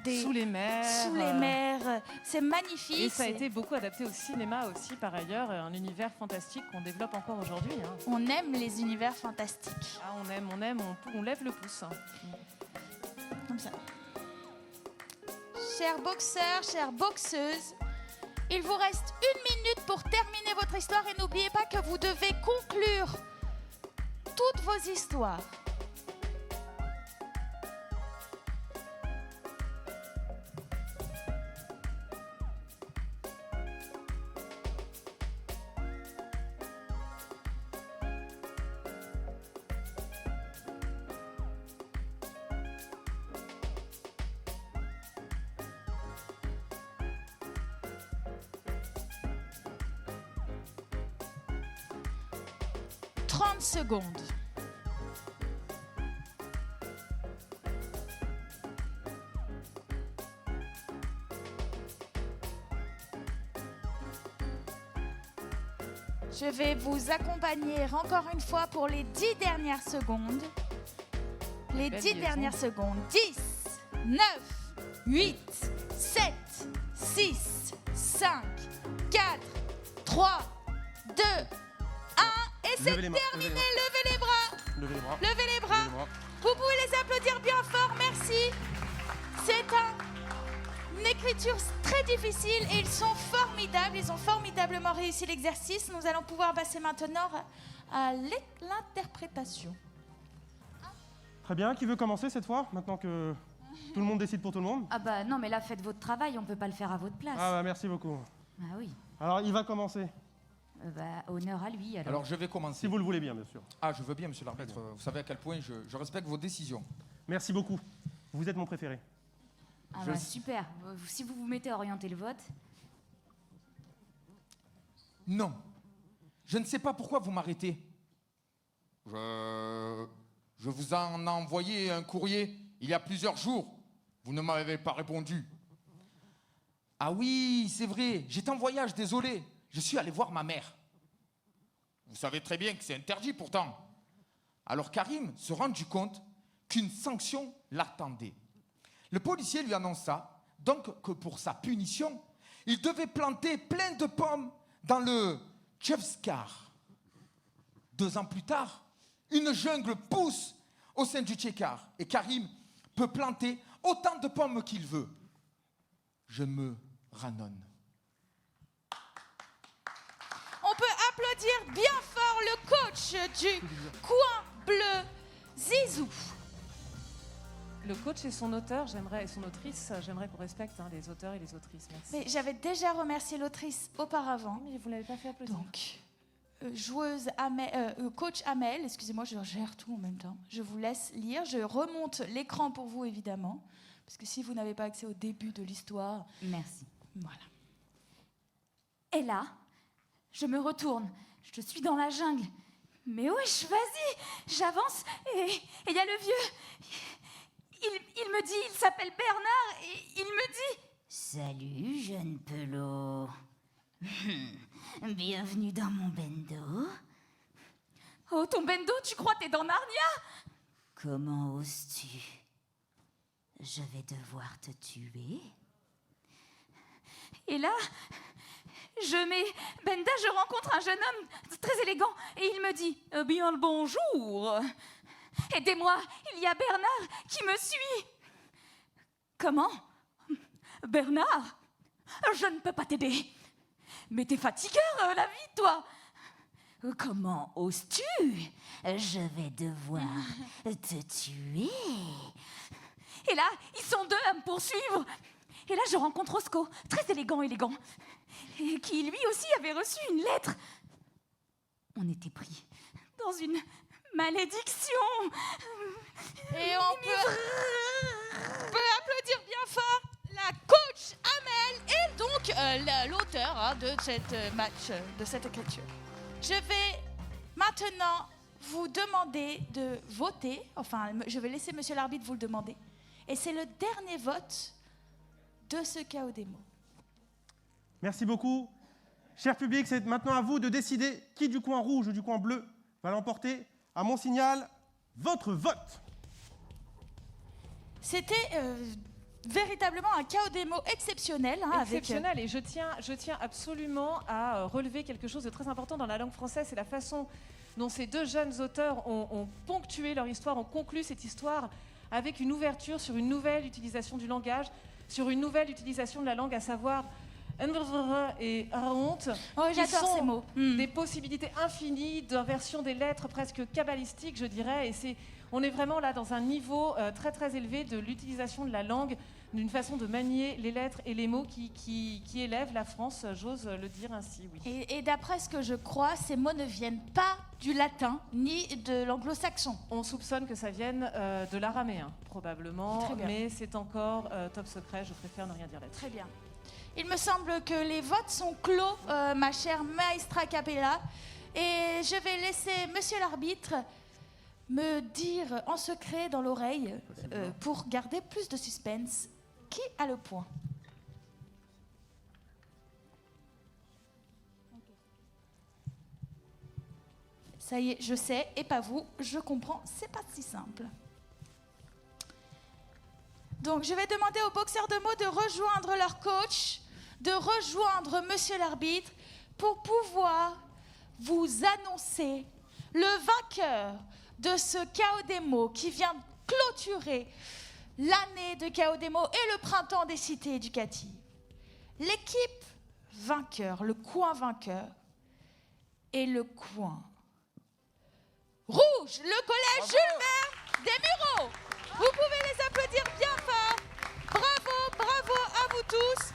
Sous les mers. C'est magnifique. Et ça a été beaucoup adapté au cinéma aussi, par ailleurs, un univers fantastique qu'on développe encore aujourd'hui. On aime les univers fantastiques. Ah, on lève le pouce. Comme ça. Chers boxeurs, chères boxeuses, il vous reste 1 minute pour terminer votre histoire et n'oubliez pas que vous devez conclure toutes vos histoires. « 30 secondes. Je vais vous accompagner encore une fois pour les 10 dernières secondes. Les 10 dernières secondes. 10, 9, 8, 7, 6, 5, 4, 3, 2, 1. Et c'est terminé. Levez les bras. Levez les bras. Levez les bras. Vous pouvez les applaudir bien fort. Merci. C'est une écriture très difficile et ils sont formidables. Ils ont formidablement réussi l'exercice. Nous allons pouvoir passer maintenant à l'interprétation. Très bien, qui veut commencer cette fois, maintenant que tout le monde décide pour tout le monde? Ah bah non, mais là, faites votre travail, on peut pas le faire à votre place. Ah bah merci beaucoup. Ah oui. Alors, il va commencer, Honneur à lui, alors. Alors je vais commencer. si vous le voulez bien, bien sûr. Ah, je veux bien, monsieur l'arbitre. Vous savez à quel point je respecte vos décisions. Merci beaucoup. Vous êtes mon préféré. Ah je- bah super. Si vous vous mettez à orienter le vote... Non. Je ne sais pas pourquoi vous m'arrêtez. Je vous en ai envoyé un courrier il y a plusieurs jours. Vous ne m'avez pas répondu. Ah oui, c'est vrai. J'étais en voyage, désolé. Je suis allé voir ma mère. Vous savez très bien que c'est interdit pourtant. Alors Karim se rendu compte qu'une sanction l'attendait. Le policier lui annonça donc que pour sa punition, il devait planter plein de pommes dans le Tchevskar. 2 ans plus tard, une jungle pousse au sein du Tchekar et Karim peut planter autant de pommes qu'il veut. Je me ranonne. On peut applaudir bien fort le coach du coin bleu, Zizou. Le coach et son auteur, et son autrice, j'aimerais qu'on respecte les auteurs et les autrices. Merci. Mais j'avais déjà remercié l'autrice auparavant. Mais vous l'avez pas fait applaudir. Donc, coach Amel, excusez-moi, je gère tout en même temps. Je vous laisse lire. Je remonte l'écran pour vous, évidemment. Parce que si vous n'avez pas accès au début de l'histoire... Merci. Voilà. Et là, je me retourne. Je suis dans la jungle. Mais wesh, vas-y, j'avance et il y a le vieux. Il me dit, il s'appelle Bernard et il me dit... Salut, jeune pelot. Bienvenue dans mon bendo. Oh, ton Bendo, tu crois t'es dans Narnia? Comment oses-tu? Je vais devoir te tuer. Et là, Benda, je rencontre un jeune homme très élégant et il me dit « Bien le bonjour. Aidez-moi, il y a Bernard qui me suit. » Comment? Bernard? Je ne peux pas t'aider. Mais t'es fatigueur, la vie, toi. Comment oses-tu? Je vais devoir te tuer. Et là, ils sont deux à me poursuivre. Et là, je rencontre Roscoe, très élégant, et qui lui aussi avait reçu une lettre. On était pris dans une malédiction. Et on peut applaudir bien fort la coach Amel et donc l'auteur de cette match, de cette écriture. Je vais maintenant vous demander de voter. Enfin, je vais laisser monsieur l'arbitre vous le demander. Et c'est le dernier vote de ce chaos démo. Merci beaucoup. Cher public, c'est maintenant à vous de décider qui du coin rouge ou du coin bleu va l'emporter. À mon signal, votre vote. C'était véritablement un chaos démo exceptionnel. Exceptionnel, et je tiens absolument à relever quelque chose de très important dans la langue française, c'est la façon dont ces deux jeunes auteurs ont ponctué leur histoire, ont conclu cette histoire avec une ouverture sur une nouvelle utilisation du langage, sur une nouvelle utilisation de la langue, à savoir et honte, qui sont ces mots. Des possibilités infinies d'inversion des lettres presque kabbalistiques, je dirais, et on est vraiment là dans un niveau très très élevé de l'utilisation de la langue, d'une façon de manier les lettres et les mots qui élèvent la France, j'ose le dire ainsi, oui. Et d'après ce que je crois, ces mots ne viennent pas du latin ni de l'anglo-saxon. On soupçonne que ça vienne de l'araméen, probablement, mais c'est encore top secret, je préfère ne rien dire là-dessus. Très bien. Il me semble que les votes sont clos, ma chère Maestra Capella, et je vais laisser monsieur l'arbitre me dire en secret dans l'oreille, pour garder plus de suspense, qui a le point. Ça y est, je sais, et pas vous, je comprends, c'est pas si simple. Donc je vais demander aux boxeurs de mots de rejoindre leur coach, de rejoindre monsieur l'arbitre, pour pouvoir vous annoncer le vainqueur de ce chaos des mots qui vient clôturer l'année de chaos des mots et le printemps des cités éducatives. L'équipe vainqueur, le coin vainqueur, est le coin rouge, le collège Jules Verne des Mureaux. Vous pouvez les applaudir bien fort. Bravo, bravo à vous tous.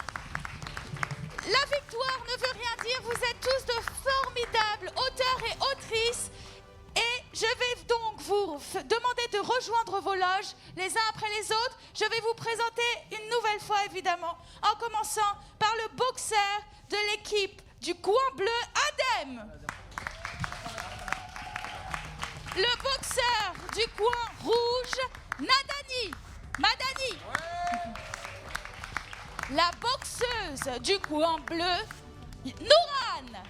La victoire ne veut rien dire, vous êtes tous de formidables auteurs et autrices. Et je vais donc vous demander de rejoindre vos loges les uns après les autres. Je vais vous présenter une nouvelle fois, évidemment, en commençant par le boxeur de l'équipe du coin bleu, Adem. Le boxeur du coin rouge, Madani. La boxeuse du coin bleu, Nourane.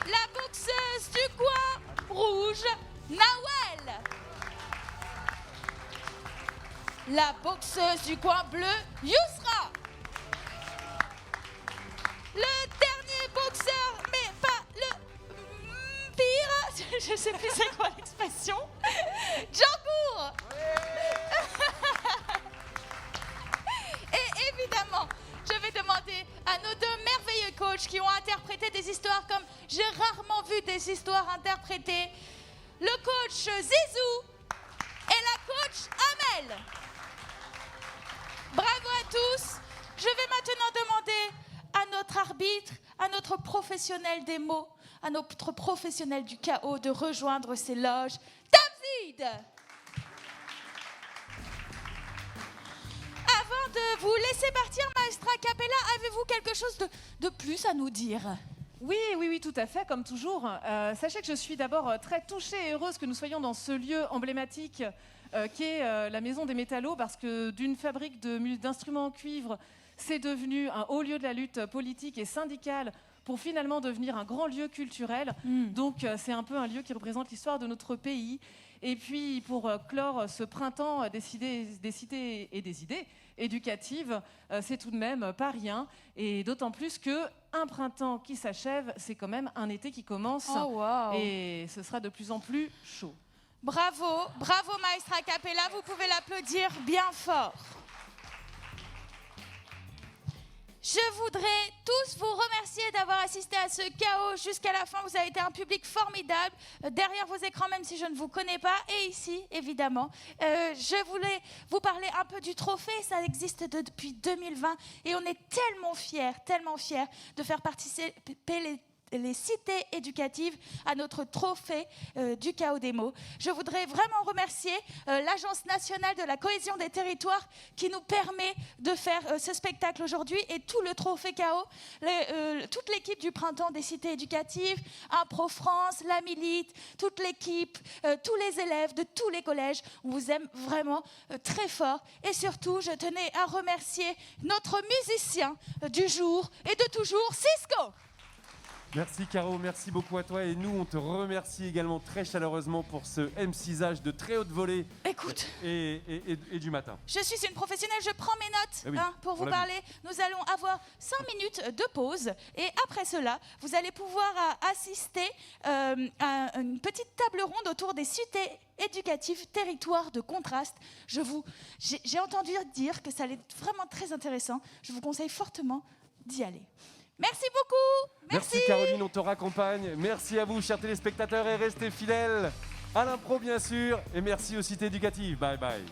La boxeuse du coin rouge, Nawel. La boxeuse du coin bleu, Yousra. Le dernier boxeur, mais pas le pire, je sais plus c'est quoi l'expression, Djangour. Et évidemment, je vais demander à nos deux merveilleux coachs qui ont interprété des histoires comme j'ai rarement vu des histoires interprétées, le coach Zizou et la coach Amel. Bravo à tous. Je vais maintenant demander à notre arbitre, à notre professionnel des mots, à notre professionnel du chaos de rejoindre ces loges. David! Avant de vous laisser partir, Maestra Capella, avez-vous quelque chose de plus à nous dire? Oui, tout à fait, comme toujours. Sachez que je suis d'abord très touchée et heureuse que nous soyons dans ce lieu emblématique qui est la Maison des Métallos, parce que d'une fabrique d'instruments en cuivre, c'est devenu un haut lieu de la lutte politique et syndicale pour finalement devenir un grand lieu culturel. Donc c'est un peu un lieu qui représente l'histoire de notre pays. Et puis pour clore ce printemps des cités et des idées éducatives, c'est tout de même pas rien. Et d'autant plus qu'un printemps qui s'achève, c'est quand même un été qui commence. Oh, wow. Et ce sera de plus en plus chaud. Bravo, bravo Maestra Capella, vous pouvez l'applaudir bien fort. Je voudrais tous vous remercier d'avoir assisté à ce chaos jusqu'à la fin. Vous avez été un public formidable, derrière vos écrans, même si je ne vous connais pas, et ici, évidemment. Je voulais vous parler un peu du trophée. Ça existe depuis 2020 et on est tellement fiers de faire participer les cités éducatives à notre trophée du Chaos des mots. Je voudrais vraiment remercier l'Agence nationale de la cohésion des territoires qui nous permet de faire ce spectacle aujourd'hui et tout le trophée Chaos, toute l'équipe du printemps des cités éducatives, Impro France, la Milite, toute l'équipe, tous les élèves de tous les collèges. On vous aime vraiment très fort et surtout je tenais à remercier notre musicien du jour et de toujours, Cisco. Merci Caro, merci beaucoup à toi et nous on te remercie également très chaleureusement pour ce M6H de très haute volée. Écoute, et du matin. je suis une professionnelle, je prends mes notes Eh oui, pour vous on l'a parler. Nous allons avoir 5 minutes de pause et après cela, vous allez pouvoir assister à une petite table ronde autour des cités éducatives, territoires de contraste. J'ai entendu dire que ça allait être vraiment très intéressant. Je vous conseille fortement d'y aller. Merci beaucoup. Merci Caroline, on te raccompagne. Merci à vous, chers téléspectateurs, et restez fidèles à l'impro, bien sûr. Et merci aux cités éducatives. Bye bye.